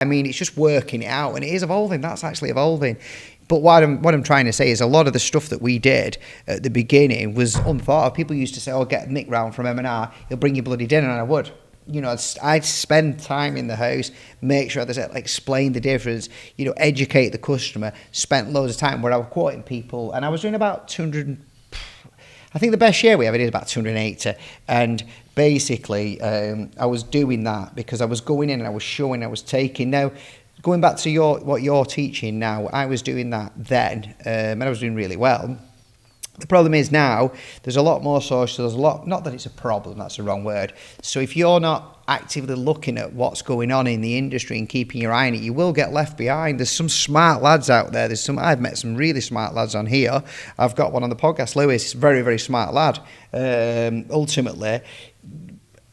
I mean, it's just working it out, and it is evolving. That's actually evolving. But what I'm trying to say is a lot of the stuff that we did at the beginning was unthought of. People used to say, "Oh, get Nick round from M&R. He'll bring you bloody dinner," and I would. You know, I'd spend time in the house, make sure there's explain the difference, you know, educate the customer. Spent loads of time where I was quoting people, and I was doing about 200. I think the best year we ever did about 280, and basically I was doing that because I was going in and I was showing, I was taking. Now, going back to what you're teaching now, I was doing that then, and I was doing really well. The problem is now there's a lot more social. There's a lot, not that it's a problem, that's the wrong word. So if you're not actively looking at what's going on in the industry and keeping your eye on it, you will get left behind. There's some smart lads out there. I've met some really smart lads on here. I've got one on the podcast, Lewis. He's a very, very smart lad. Ultimately,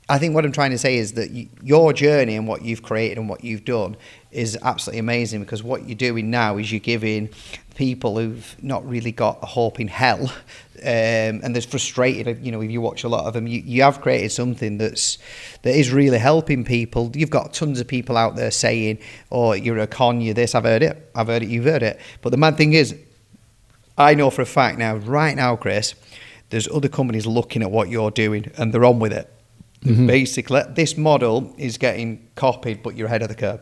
I think what I'm trying to say is that your journey and what you've created and what you've done is absolutely amazing, because what you're doing now is you're giving people who've not really got a hope in hell, and they're frustrated. You know, if you watch a lot of them, you have created something that is really helping people. You've got tons of people out there saying, "Oh, you're a con, you're this." I've heard it, you've heard it. But the mad thing is, I know for a fact now, right now, Chris, there's other companies looking at what you're doing and they're on with it. Mm-hmm. Basically, this model is getting copied, but you're ahead of the curve.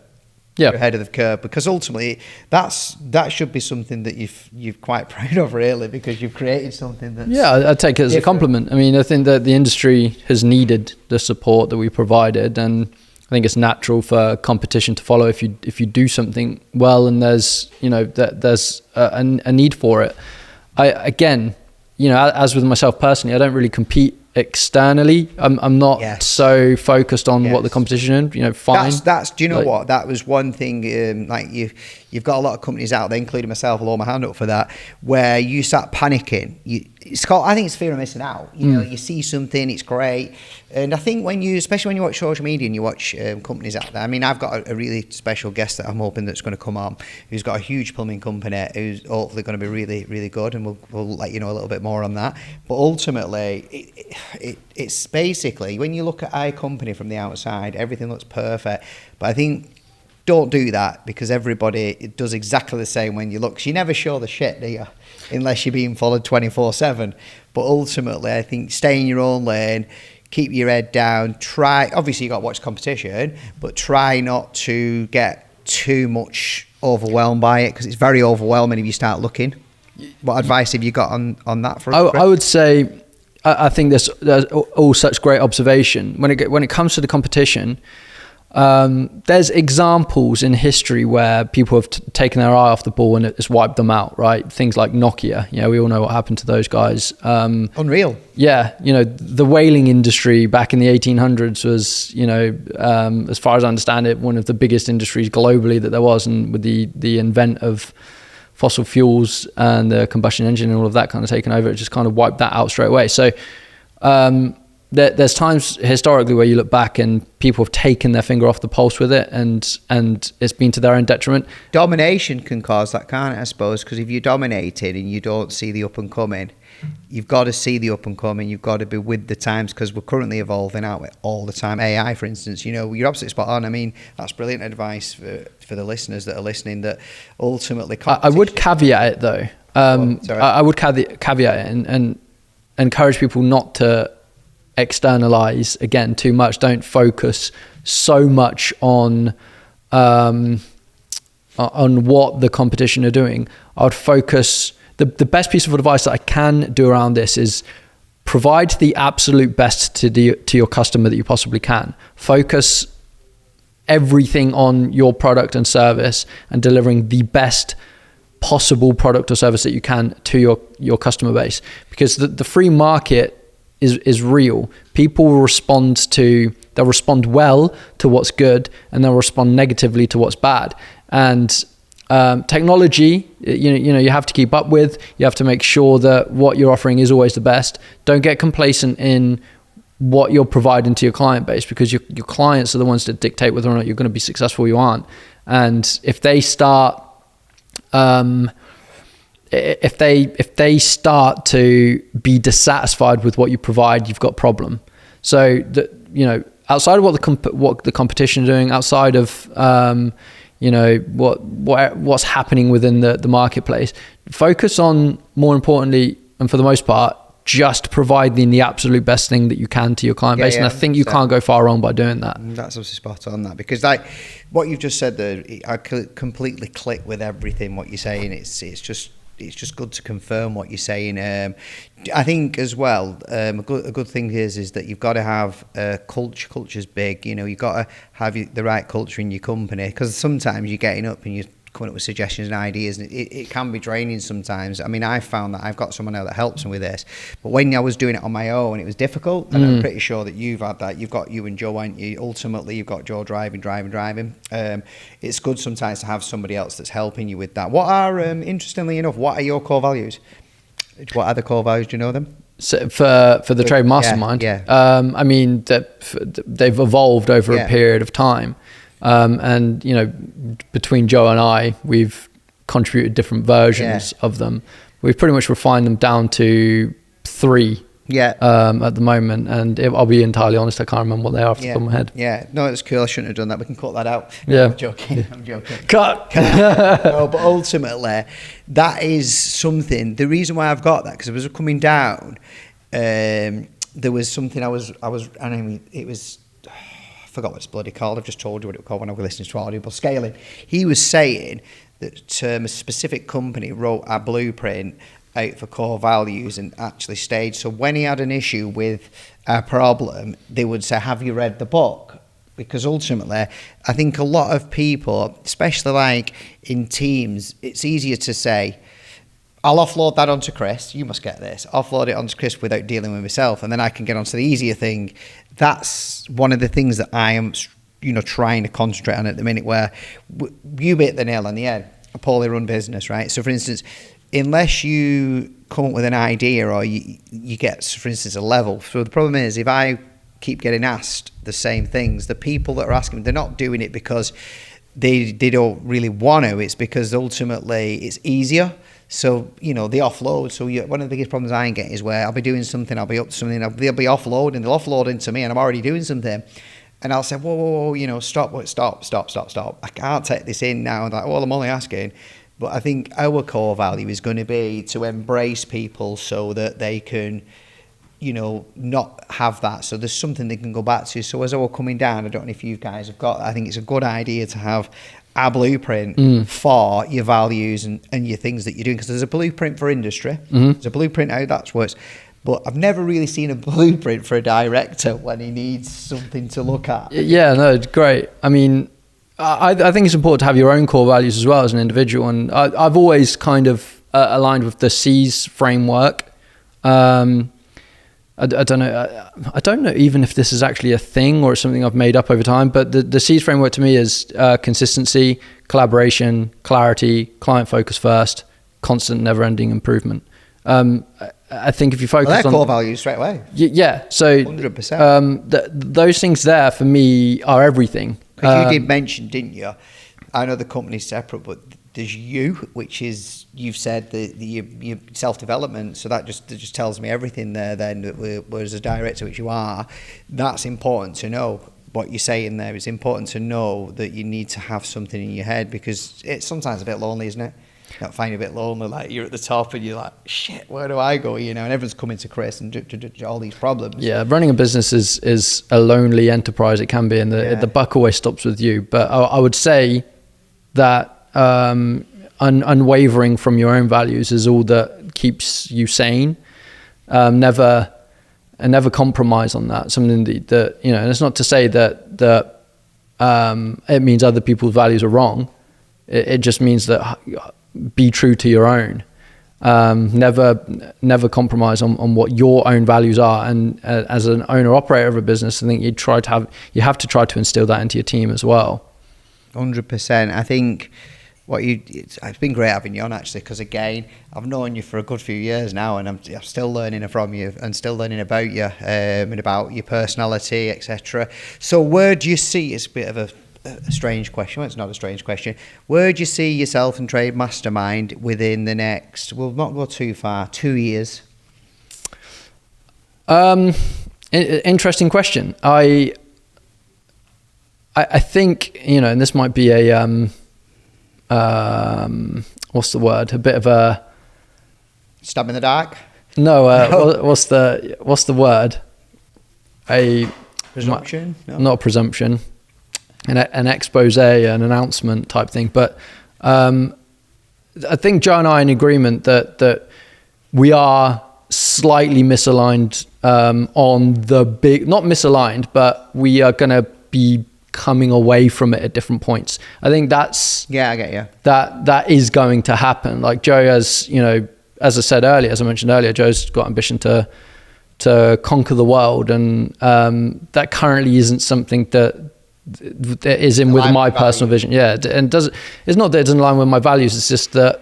Yeah, you're ahead of the curve, because ultimately that should be something that you're quite proud of, really, because you've created something that's I take it as different. A compliment. I mean, I think that the industry has needed the support that we provided, and I think it's natural for competition to follow if you do something well and there's a need for it. Again, as with myself personally, I don't really compete externally. I'm not so focused on what the competition is, fine. That's do you know what? That was one thing, you've got a lot of companies out there, including myself, I'll hold my hand up for that, where you start panicking. I think it's fear of missing out. You see something, it's great. And I think especially when you watch social media and you watch companies out there, I mean, I've got a really special guest that I'm hoping that's going to come on, who's got a huge plumbing company, who's hopefully going to be really, really good, and we'll let you know a little bit more on that. But ultimately, it's basically, when you look at our company from the outside, everything looks perfect. But I think, don't do that, because everybody does exactly the same when you look. 'Cause you never show the shit, do you? Unless you're being followed 24/7. But ultimately, I think stay in your own lane, keep your head down, obviously you got to watch competition, but try not to get too much overwhelmed by it, because it's very overwhelming if you start looking. What advice have you got on that for us? I would say, I think there's all such great observation. When it comes to the competition, there's examples in history where people have taken their eye off the ball and it's wiped them out, right? Things like Nokia, we all know what happened to those guys. Unreal. Yeah, the whaling industry back in the 1800s was, as far as I understand it, one of the biggest industries globally that there was, and with the invent of fossil fuels and the combustion engine and all of that kind of taken over, it just kind of wiped that out straight away. So there's times historically where you look back and people have taken their finger off the pulse with it, and it's been to their own detriment. Domination can cause that, can't it, I suppose? Because if you're dominated and you don't see the up and coming, you've got to see the up and coming. You've got to be with the times, because we're currently evolving out all the time. AI, for instance, you're absolutely spot on. I mean, that's brilliant advice for the listeners that are listening, that ultimately I would caveat it though. I would caveat it and encourage people not to externalize again too much. Don't focus so much on what the competition are doing. I would focus, the best piece of advice that I can do around this is provide the absolute best to your customer that you possibly can. Focus everything on your product and service and delivering the best possible product or service that you can to your customer base, because the free market is real. People will they'll respond well to what's good, and they'll respond negatively to what's bad. And technology, you have to keep up with. You have to make sure that what you're offering is always the best. Don't get complacent in what you're providing to your client base, because your clients are the ones that dictate whether or not you're going to be successful or you aren't. And if they start to be dissatisfied with what you provide, you've got a problem. So outside of what the competition are doing, outside of what's happening within the marketplace. Focus on, more importantly, and for the most part, just providing the absolute best thing that you can to your client base. And I think you can't go far wrong by doing that. That's obviously spot on, that, because like what you've just said there, I completely click with everything what you're saying. It's just good to confirm what you're saying. I think as well, a good thing is that you've got to have culture. Culture's big. You've got to have the right culture in your company, because sometimes you're getting up and you're coming up with suggestions and ideas, and it can be draining sometimes. I mean, I found that I've got someone now that helps me with this, but when I was doing it on my own, it was difficult, and I'm pretty sure that you've had that. You've got you and Joe, aren't you? Ultimately, you've got Joe driving. It's good sometimes to have somebody else that's helping you with that. What are, interestingly enough, what are your core values? What are the core values? Do you know them? So for the Trade Mastermind, I mean, they've evolved over a period of time. And between Joe and I, we've contributed different versions of them. We've pretty much refined them down to 3 at the moment, and I'll be entirely honest, I can't remember what they are off the top of my head. No, it's cool. I shouldn't have done that. We can cut that out. I'm joking. Cut. No, but ultimately, that is something. The reason why I've got that, because I was coming down, there was something I mean, it was, I forgot what it's bloody called. I've just told you what it was called when I was listening to audio, but scaling. He was saying that a specific company wrote a blueprint out for core values and actually staged. So when he had an issue with a problem, they would say, have you read the book? Because ultimately, I think a lot of people, especially like in teams, it's easier to say, I'll offload that onto Chris. You must get this. Offload it onto Chris without dealing with myself, and then I can get onto the easier thing. That's one of the things that I am, trying to concentrate on at the minute. Where you hit the nail on the head. A poorly run business, right? So, for instance, unless you come up with an idea or you get, for instance, a level. So the problem is, if I keep getting asked the same things, the people that are asking, they're not doing it because they don't really want to. It's because ultimately it's easier. So, they offload. So one of the biggest problems I get is where I'll be doing something, I'll be up to something, they'll be offloading, they'll offload into me, and I'm already doing something. And I'll say, whoa, stop. I can't take this in now. And like, well, I'm only asking. But I think our core value is going to be to embrace people so that they can, not have that. So there's something they can go back to. So as I was coming down, I don't know if you guys have got, I think it's a good idea to have a blueprint for your values and your things that you're doing, because there's a blueprint for industry, there's a blueprint how that works, but I've never really seen a blueprint for a director when he needs something to look at. Yeah, no, it's great. I mean, I think it's important to have your own core values as well as an individual, and I've always kind of aligned with the C's framework. I don't know even if this is actually a thing or something I've made up over time, but the C's framework to me is consistency, collaboration, clarity, client focus first, constant never-ending improvement. I think if you focus on core values straight away. So 100%. Those things there for me are everything. Because you did mention, didn't you? I know the company's separate, but there's you, which is, you've said your self-development, so that just tells me everything there then, whereas a director, which you are, that's important to know. What you're saying there is important to know, that you need to have something in your head, because it's sometimes a bit lonely, isn't it? You find it a bit lonely, like you're at the top and you're like, shit, where do I go? And everyone's coming to Chris and all these problems. Yeah, running a business is a lonely enterprise. It can be, and the buck always stops with you. But I would say that unwavering from your own values is all that keeps you sane. Never compromise on that. Something that and it's not to say that it means other people's values are wrong. It just means that be true to your own. Never compromise on what your own values are. And as an owner operator of a business, I think you have to try to instill that into your team as well. 100%. I think it's been great having you on, actually, because again, I've known you for a good few years now, and I'm still learning from you and still learning about you and about your personality, etc. So where do you see, it's a bit of a strange question. Well, it's not a strange question. Where do you see yourself and Trade Mastermind within the next, we'll not go too far, 2 years? Interesting question. I think, and this might be a what's the word? A bit of a stab in the dark. No, what's the word? A Presumption? No. Not a presumption. An expose, an announcement type thing. But I think Joe and I are in agreement that we are slightly misaligned on the big, not misaligned, but we are going to be coming away from it at different points. I think that's I get you. That is going to happen. Like Joe has, as I said earlier, as I mentioned earlier, Joe's got ambition to conquer the world, and that currently isn't something that is in with my personal vision. Yeah, and it's not that it doesn't align with my values. It's just that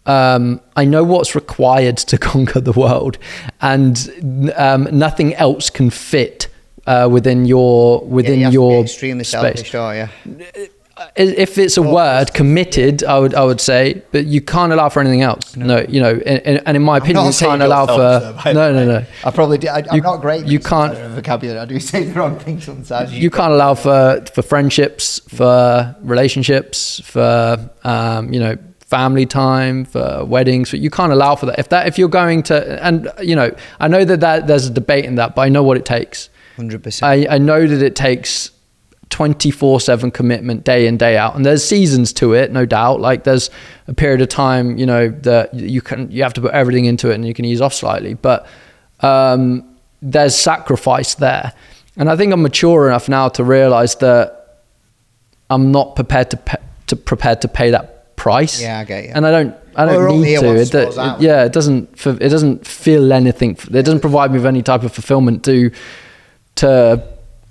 I know what's required to conquer the world, and nothing else can fit within your extremely space. Selfish, don't you? If it's a word, committed, I would say, but you can't allow for anything else. No, and in my opinion, you can't allow for no. I probably do. I'm not great. You can't vocabulary. I do say the wrong thing sometimes. You can't allow for friendships, for relationships, for family time, for weddings. You can't allow for that. If you're going to, and I know that there's a debate in that, but I know what it takes. 100%. I know that it takes 24/7 commitment, day in, day out, and there's seasons to it, no doubt. Like there's a period of time, that you have to put everything into it, and you can ease off slightly, but there's sacrifice there. And I think I'm mature enough now to realize that I'm not prepared to pay that price. Yeah, I get you. And I don't need to. It doesn't feel anything. It doesn't provide me with any type of fulfillment to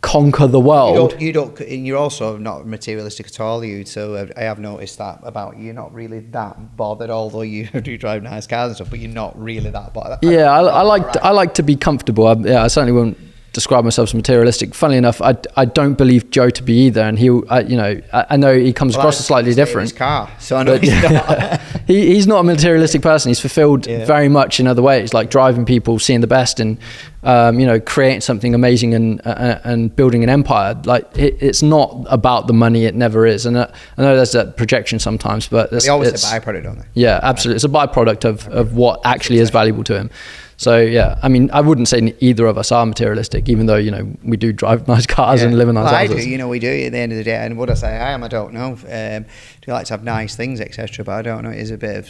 conquer the world. You don't, and you're also not materialistic at all. So I have noticed that about you. You're not really that bothered, although you do drive nice cars and stuff. But you're not really that bothered. Yeah, I like to be comfortable. I certainly won't describe myself as materialistic. Funnily enough, I don't believe Joe to be either, and I know he comes across as slightly different. His car, so I know he's not. He's not a materialistic person. He's fulfilled very much in other ways, like driving people, seeing the best, and creating something amazing and building an empire. Like it's not about the money. It never is. And I know there's that projection sometimes, but they always say byproduct, don't they? Yeah, absolutely. It's a byproduct of what actually is valuable to him. So yeah, I mean, I wouldn't say either of us are materialistic, even though we do drive nice cars and live in nice houses. I do, we do at the end of the day. And would I say I am? I don't know. Do you like to have nice things, etc.? But I don't know. It is a bit of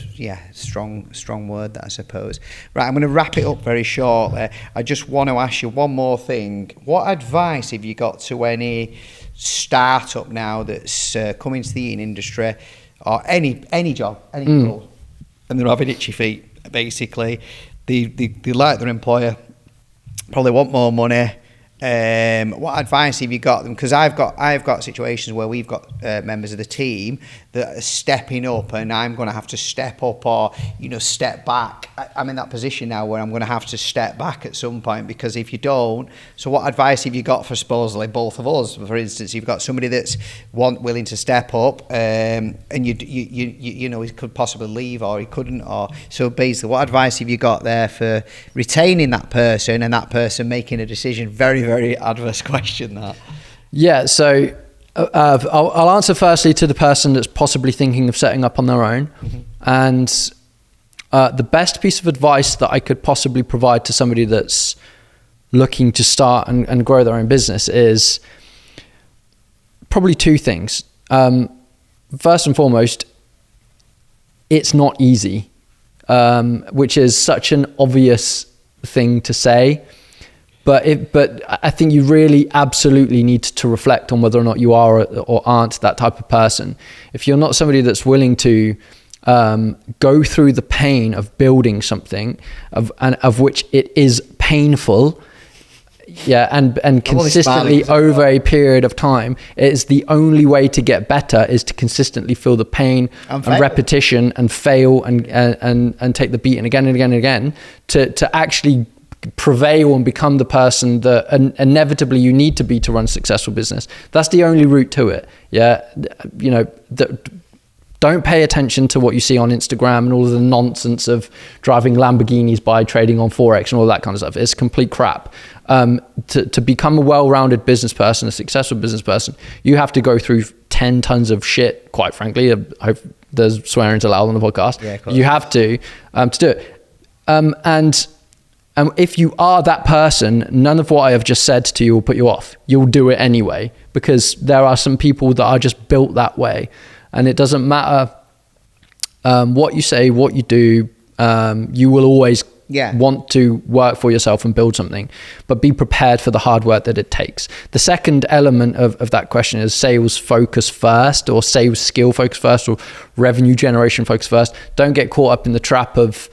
strong word, that I suppose. Right, I'm going to wrap it up very shortly. I just want to ask you one more thing. What advice have you got to any startup now that's coming to the eating industry, or any job, any role, and they're having itchy feet, basically? They like their employer, probably want more money. What advice have you got them? Because I've got situations where we've got members of the team that are stepping up, and I'm going to have to step up or step back. I'm in that position now where I'm going to have to step back at some point, because if you don't, so what advice have you got for supposedly both of us? For instance, you've got somebody that's willing to step up, and you he could possibly leave, or he couldn't, or so basically, what advice have you got there for retaining that person and that person making a decision? Very, very adverse question, that. Yeah, so I'll answer firstly to the person that's possibly thinking of setting up on their own. Mm-hmm. And the best piece of advice that I could possibly provide to somebody that's looking to start and grow their own business is probably two things. First and foremost, it's not easy, which is such an obvious thing to say. But I think you really absolutely need to reflect on whether or not you are or aren't that type of person. If you're not somebody that's willing to go through the pain of building something, of which it is painful, and consistently over a period of time, it is the only way to get better is to consistently feel the pain and repetition and fail and take the beating again and again and again to actually prevail and become the person that inevitably you need to be to run a successful business. That's the only route to it. Don't pay attention to what you see on Instagram and all of the nonsense of driving Lamborghinis by trading on Forex and all that kind of stuff. It's complete crap. To become a well-rounded business person, a successful business person, you have to go through 10 tons of shit, quite frankly. I hope there's swearing's allowed on the podcast. Yeah, of course. You have to do it. And if you are that person, none of what I have just said to you will put you off. You'll do it anyway, because there are some people that are just built that way. And it doesn't matter what you say, what you do, you will always want to work for yourself and build something, but be prepared for the hard work that it takes. The second element of that question is sales focus first, or sales skill focus first, or revenue generation focus first. Don't get caught up in the trap of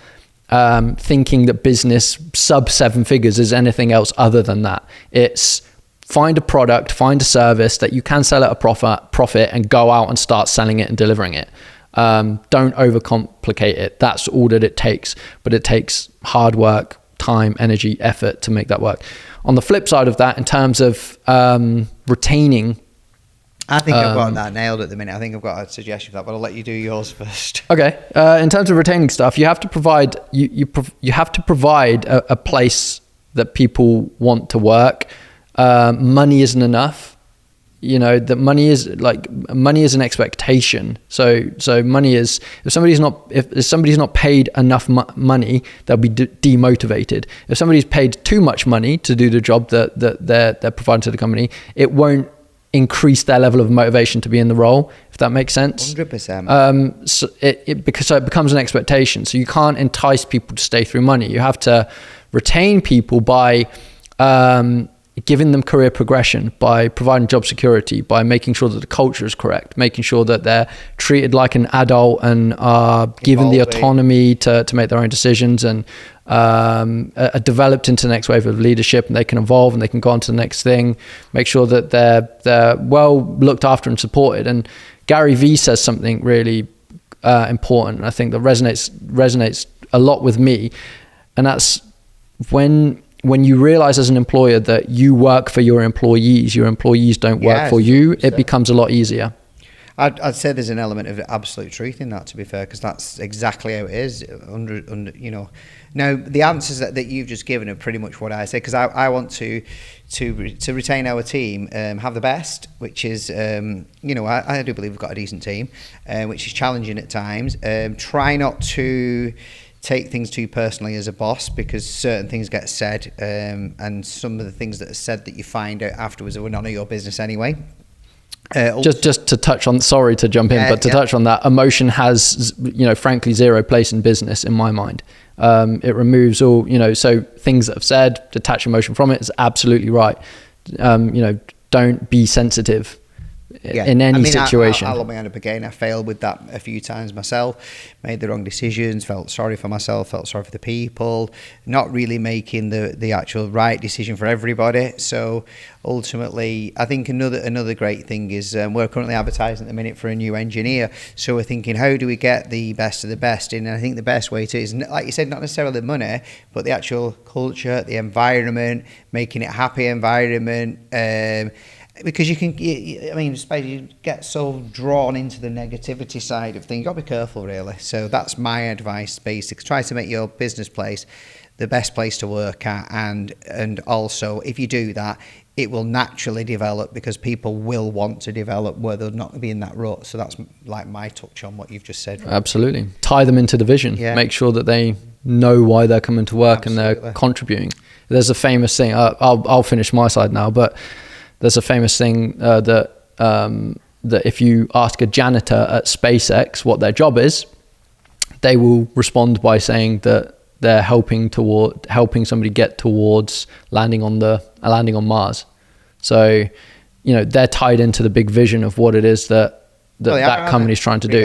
thinking that business sub 7 figures is anything else other than that. It's find a product, find a service that you can sell at a profit and go out and start selling it and delivering it. Don't overcomplicate it. That's all that it takes, but it takes hard work, time, energy, effort to make that work. On the flip side of that, in terms of retaining, I think I've got that nailed at the minute. I think I've got a suggestion for that, but I'll let you do yours first. Okay. In terms of retaining stuff, you have to provide you have to provide a place that people want to work. Money isn't enough. You know, that money is an expectation. So money is, if somebody's not paid enough money, they'll be demotivated. If somebody's paid too much money to do the job that they're providing to the company, it won't increase their level of motivation to be in the role, if that makes sense. 100%. So it becomes an expectation. So you can't entice people to stay through money. You have to retain people by giving them career progression, by providing job security, by making sure that the culture is correct, making sure that they're treated like an adult and are given the autonomy to make their own decisions, and are developed into the next wave of leadership, and they can evolve and they can go on to the next thing. Make sure that they're well looked after and supported. And Gary Vee says something really important, and I think that resonates a lot with me, and that's when you realize as an employer that you work for your employees don't work for you, it becomes a lot easier. I'd say there's an element of absolute truth in that, to be fair, because that's exactly how it is. You know, now the answers that you've just given are pretty much what I say, because I want to retain our team, have the best, which is you know, I do believe we've got a decent team, which is challenging at times. Try not to take things too personally as a boss, because certain things get said, and some of the things that are said that you find out afterwards are none of your business anyway. Just to touch on, sorry to jump in, but to touch on that, emotion has, you know, frankly, zero place in business in my mind. It removes all, you know, so things that I've said, detach emotion from it is absolutely right. You know, don't be sensitive in any situation. I'll be up again. I failed with that a few times myself, made the wrong decisions, felt sorry for myself, felt sorry for the people, not really making the actual right decision for everybody. So ultimately, I think another great thing is we're currently advertising at the minute for a new engineer. So we're thinking, how do we get the best of the best? And I think the best way to is, like you said, not necessarily the money, but the actual culture, the environment, making it a happy environment. Because you get so drawn into the negativity side of things. You've got to be careful, really. So that's my advice, basically. Try to make your business place the best place to work at, and also, if you do that, it will naturally develop, because people will want to develop where they'll not be in that rut. So that's like my touch on what you've just said. Right? Absolutely. Tie them into the vision. Yeah. Make sure that they know why they're coming to work. Absolutely. And they're contributing. There's a famous thing, I'll finish my side now, but there's a famous thing that if you ask a janitor at SpaceX what their job is, they will respond by saying that they're helping somebody get towards landing on Mars. So, you know, they're tied into the big vision of what it is that company's trying to do.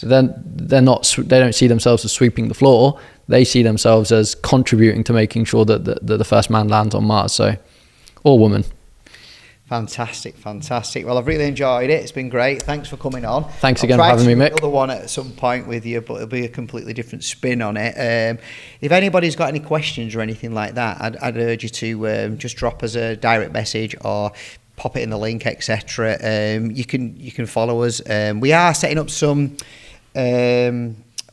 Then they don't see themselves as sweeping the floor. They see themselves as contributing to making sure that the first man lands on Mars. So, or woman. Fantastic. Well, I've really enjoyed it. It's been great. Thanks for coming on. Thanks again for having me, Mick. Another one at some point with you, but it'll be a completely different spin on it. If anybody's got any questions or anything like that, I'd urge you to just drop us a direct message or pop it in the link, etc. You can follow us. We are setting up some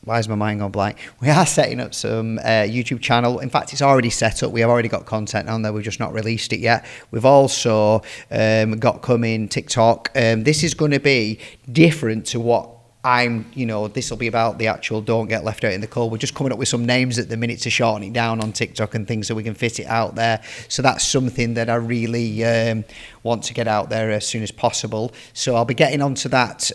why is my mind gone blank? We are setting up some YouTube channel. In fact, it's already set up. We have already got content on there. We've just not released it yet. We've also got coming TikTok. This is going to be different to what this will be about the actual don't get left out in the cold. We're just coming up with some names at the minute to shorten it down on TikTok and things so we can fit it out there. So that's something that I really want to get out there as soon as possible. So I'll be getting onto that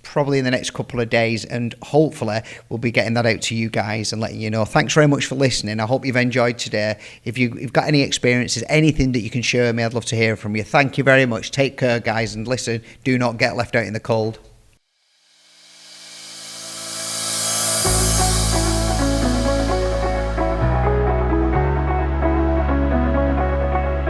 probably in the next couple of days, and hopefully we'll be getting that out to you guys and letting you know. Thanks very much for listening. I hope you've enjoyed today. If you've got any experiences, anything that you can share with me, I'd love to hear from you. Thank you very much. Take care, guys, and listen, do not get left out in the cold.